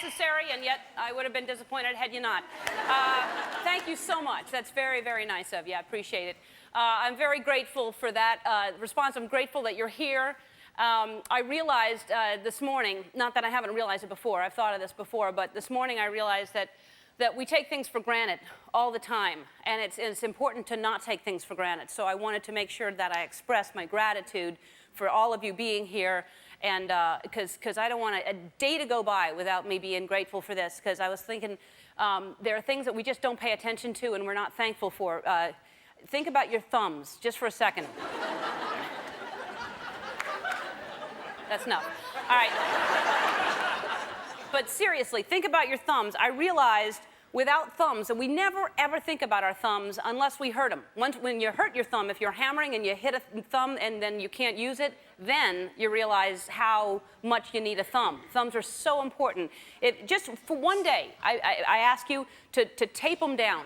necessary, and yet I would have been disappointed had you not. Thank you so much. That's very, very nice of you. I appreciate it. I'm very grateful for that response. I'm grateful that you're here. I realized this morning, not that I haven't realized it before, I've thought of this before, but this morning I realized that we take things for granted all the time, and it's important to not take things for granted. So I wanted to make sure that I expressed my gratitude for all of you being here, and because I don't want a day to go by without me being grateful for this, because I was thinking there are things that we just don't pay attention to and we're not thankful for. Think about your thumbs, just for a second. That's enough. All right. But seriously, think about your thumbs. I realized without thumbs that we never ever think about our thumbs unless we hurt them. When you hurt your thumb, if you're hammering and you hit a thumb and then you can't use it, then you realize how much you need a thumb. Thumbs are so important. Just for one day, I ask you to tape them down.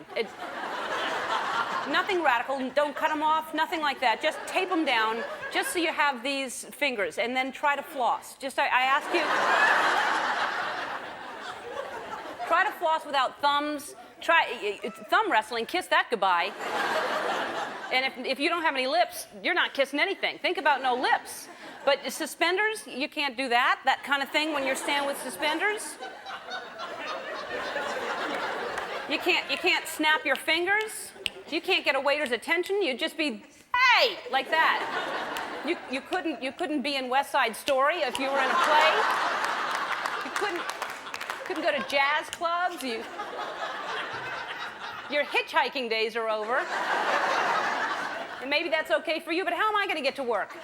Nothing radical, don't cut them off, nothing like that. Just tape them down, just so you have these fingers, and then try to floss. Just, I ask you, try to floss without thumbs. Try thumb wrestling, kiss that goodbye. And if you don't have any lips, you're not kissing anything. Think about no lips. But suspenders, you can't do that kind of thing when you're standing with suspenders. You can't snap your fingers. You can't get a waiter's attention. You'd just be, hey, like that. You couldn't be in West Side Story if you were in a play. You couldn't go to jazz clubs. Your hitchhiking days are over. And maybe that's okay for you, but how am I going to get to work?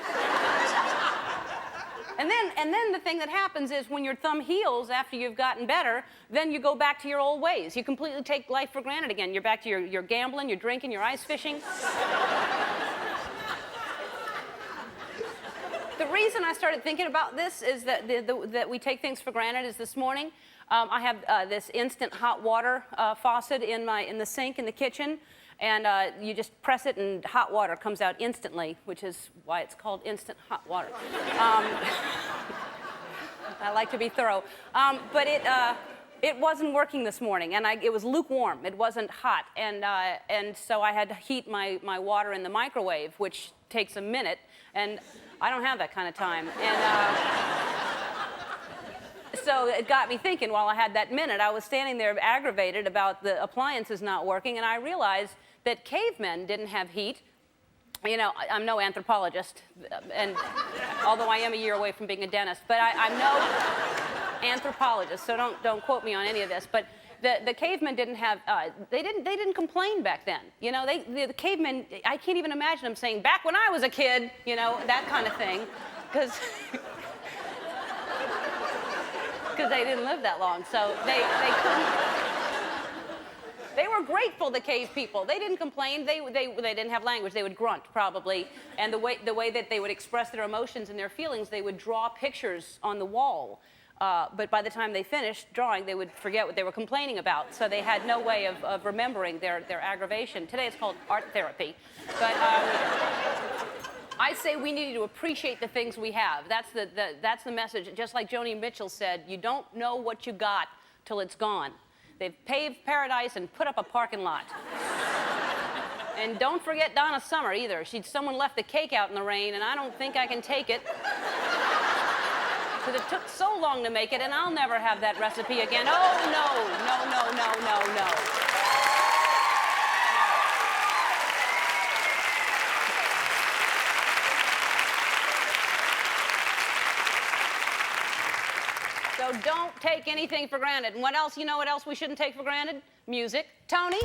And then the thing that happens is when your thumb heals after you've gotten better, then you go back to your old ways. You completely take life for granted again. You're back to your gambling, your drinking, your ice fishing. The reason I started thinking about this is that we take things for granted is this morning. I have this instant hot water faucet in the sink in the kitchen. And you just press it and hot water comes out instantly, which is why it's called instant hot water. I like to be thorough. But it wasn't working this morning, and it was lukewarm. It wasn't hot. And so I had to heat my water in the microwave, which takes a minute. And I don't have that kind of time. And so it got me thinking while I had that minute. I was standing there aggravated about the appliances not working, and I realized that cavemen didn't have heat. You know, I'm no anthropologist, and although I am a year away from being a dentist, but I'm no anthropologist, so don't quote me on any of this. But the cavemen didn't have, they didn't complain back then. You know, the cavemen, I can't even imagine them saying, back when I was a kid, you know, that kind of thing, because they didn't live that long, so they couldn't. They were grateful, the cave people. They didn't complain. They didn't have language. They would grunt, probably. And the way that they would express their emotions and their feelings, they would draw pictures on the wall. But by the time they finished drawing, they would forget what they were complaining about. So they had no way of remembering their aggravation. Today it's called art therapy. But I say we need to appreciate the things we have. That's the message. Just like Joni Mitchell said, you don't know what you got till it's gone. They've paved paradise and put up a parking lot. And don't forget Donna Summer either. Someone left the cake out in the rain, and I don't think I can take it. Because it took so long to make it, and I'll never have that recipe again. Oh, no, no, no, no, no, no. So don't take anything for granted. And what else, you know what else we shouldn't take for granted? Music. Tony?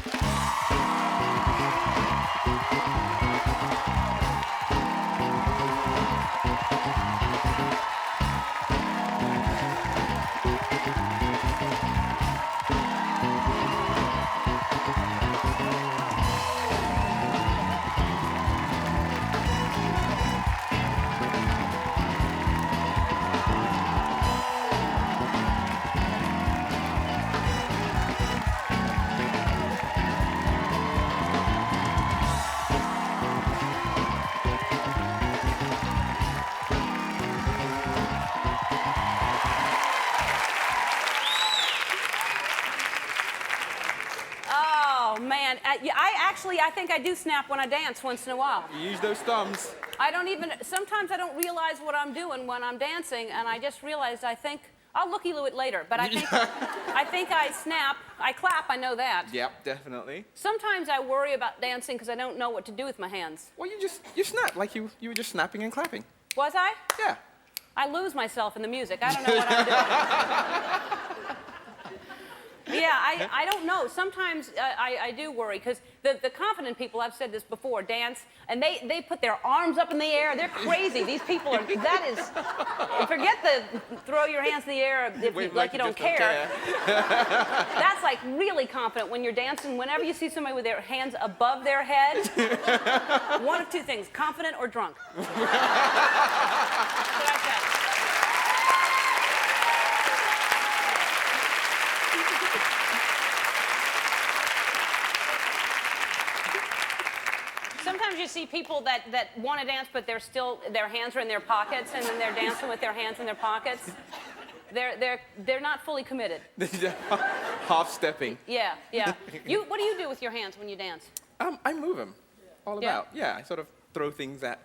Man, I think I do snap when I dance once in a while. You use those thumbs. Sometimes I don't realize what I'm doing when I'm dancing, and I just realized I'll looky-loo it later, but I think I snap. I clap, I know that. Yep, definitely. Sometimes I worry about dancing because I don't know what to do with my hands. Well, you snap like you were just snapping and clapping. Was I? Yeah. I lose myself in the music. I don't know what I'm doing. Yeah, I don't know. Sometimes I do worry because the confident people, I've said this before, dance and they put their arms up in the air. They're crazy. These people are, forget the throw your hands in the air like you don't care. That's like really confident when you're dancing. Whenever you see somebody with their hands above their head, one of two things, confident or drunk. That's what I said. Sometimes you see people that want to dance, but their hands are in their pockets, and then they're dancing with their hands in their pockets. They're not fully committed. Half stepping. Yeah. What do you do with your hands when you dance? I move them all about. Yeah, I sort of throw things at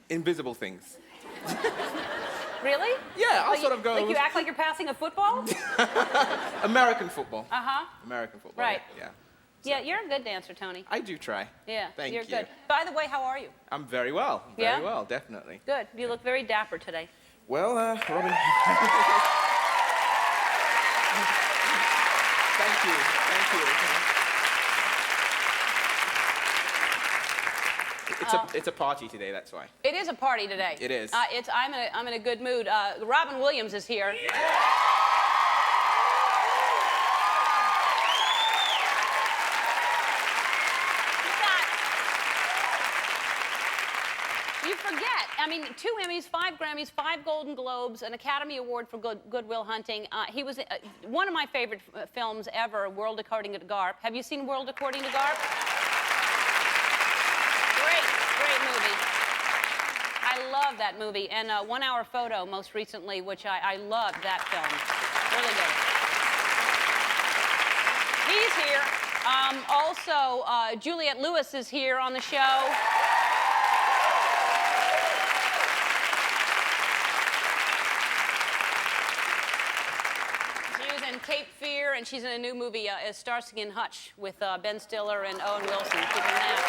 invisible things. Really? Yeah, I'll sort of go. Like you act like you're passing a football? American football. Uh-huh. American football. Right. Yeah. Yeah, you're a good dancer, Tony. I do try. Yeah, Thank you're you. good. By the way, how are you? I'm very well. Very well, definitely. Good. You look very dapper today. Well, Robin. Thank you. It's a party today, that's why. It is a party today. It is. I'm in a good mood. Robin Williams is here. You forget. I mean, 2 Emmys, 5 Grammys, 5 Golden Globes, an Academy Award for Good Will Hunting. He was one of my favorite films ever, World According to Garp. Have you seen World According to Garp? Great movie. I love that movie. And 1 Hour Photo, most recently, which I loved that film. Really good. He's here. Also, Juliette Lewis is here on the show. Cape Fear, and she's in a new movie, Starsky and Hutch, with Ben Stiller and Owen Wilson. Keep in that.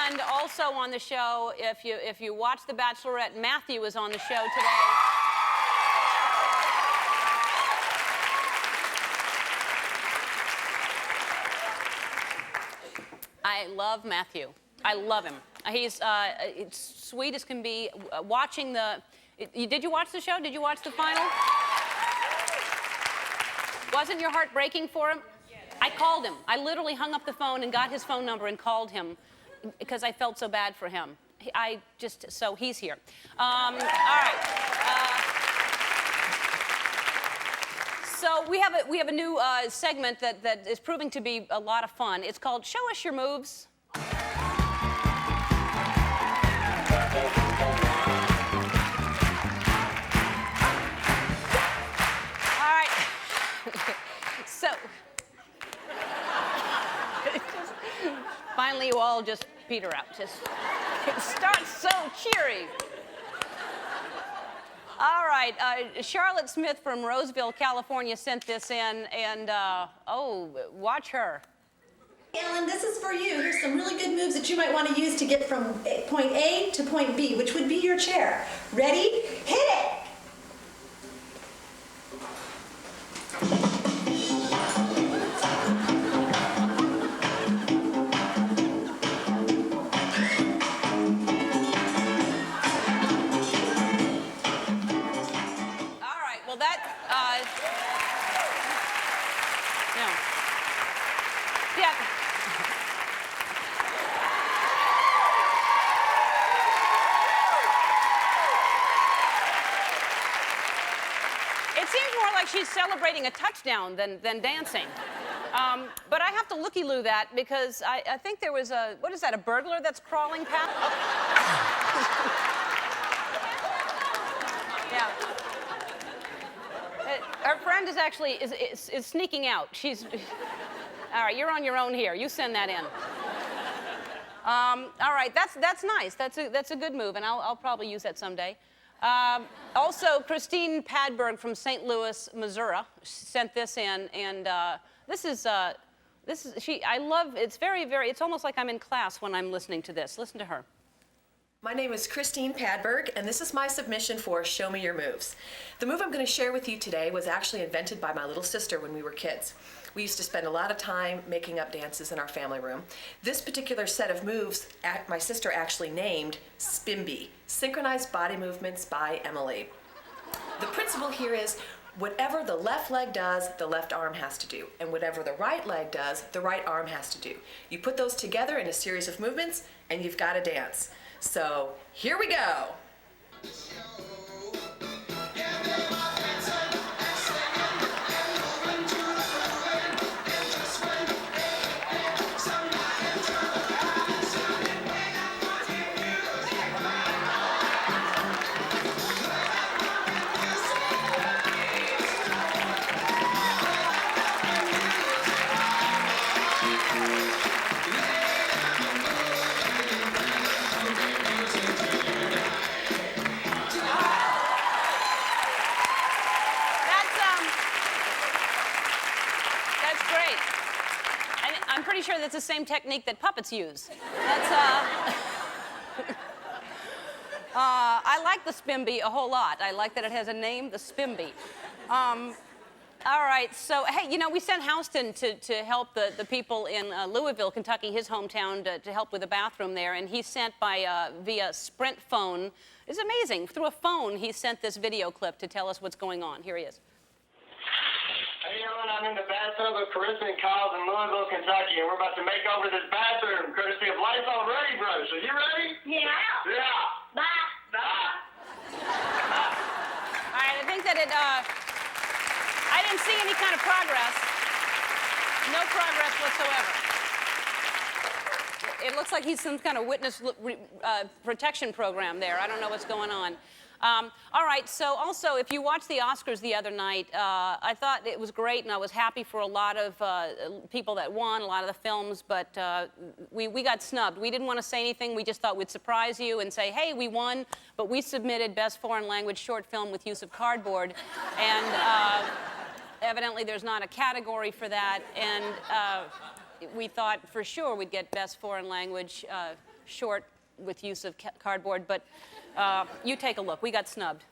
And also on the show, if you watch The Bachelorette, Matthew is on the show today. I love Matthew. I love him. He's sweet as can be. Watching the... Did you watch the show? Did you watch the final? Wasn't your heart breaking for him? Yes. I called him. I literally hung up the phone and got his phone number and called him because I felt so bad for him. So he's here. All right. So we have a new segment that is proving to be a lot of fun. It's called Show Us Your Moves. So, finally, you all just peter out. It starts so cheery. All right, Charlotte Smith from Roseville, California, sent this in, and watch her. Ellen, this is for you. Here's some really good moves that you might want to use to get from point A to point B, which would be your chair. Ready? Hit it! She's celebrating a touchdown than dancing. But I have to looky-loo that because I think there was what is that, a burglar that's crawling past? Yeah. Our friend is actually is sneaking out. She's all right. You're on your own here. You send that in. All right, that's nice. That's a good move, and I'll probably use that someday. Also, Christine Padberg from St. Louis, Missouri, sent this in, and this is she. I love. It's very. It's almost like I'm in class when I'm listening to this. Listen to her. My name is Christine Padberg, and this is my submission for Show Me Your Moves. The move I'm going to share with you today was actually invented by my little sister when we were kids. We used to spend a lot of time making up dances in our family room. This particular set of moves, my sister actually named SPIMBY, Synchronized Body Movements by Emily. The principle here is whatever the left leg does, the left arm has to do, and whatever the right leg does, the right arm has to do. You put those together in a series of movements, and you've got a dance. So here we go. I'm pretty sure that's the same technique that puppets use. That's, I like the SPIMBY a whole lot. I like that it has a name, the SPIMBY. All right, so, hey, you know, we sent Houston to help the people in Louisville, Kentucky, his hometown, to help with the bathroom there, and he sent via Sprint phone. It's amazing. Through a phone, he sent this video clip to tell us what's going on. Here he is. Hey, Ellen, I'm in the bathtub of Carissa and Kyle's in Louisville, Kentucky, and we're about to make over this bathroom, courtesy of Lysol Ready Brush. Are you ready? Yeah. Yeah. Bye. Bye. All right, I think that I didn't see any kind of progress. No progress whatsoever. It looks like he's some kind of witness protection program there. I don't know what's going on. All right, so also, if you watched the Oscars the other night, I thought it was great, and I was happy for a lot of people that won, a lot of the films, but we got snubbed. We didn't want to say anything. We just thought we'd surprise you and say, hey, we won, but we submitted Best Foreign Language Short Film with Use of Cardboard, and evidently there's not a category for that, and we thought for sure we'd get Best Foreign Language Short with Use of Cardboard, but you take a look. We got snubbed.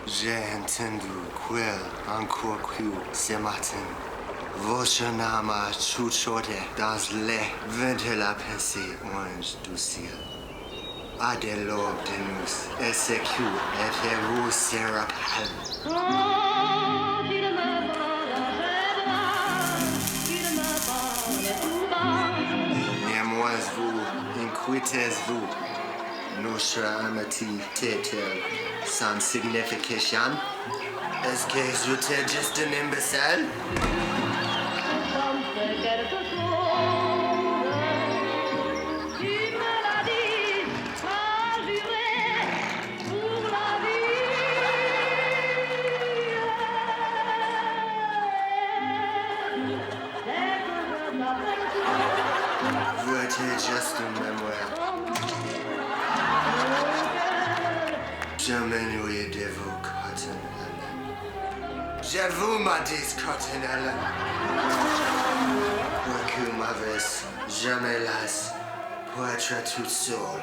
J'ai entendu quel encore que ce matin. Votre nama chuchote dans les vents de la pensée orange du ciel. À de l'aube de nous, et ce qui était vous sera Néanmoins-vous, inquiétez-vous, notre amitié est-elle sans signification? Est-ce que j'étais juste un imbécile? Vous étiez juste une mémoire. Je m'ennuie de vous, Cotton Ellen. Je vous m'a dit, Cotton Ellen. Pour que ma veste, je me lasse pour être toute seule.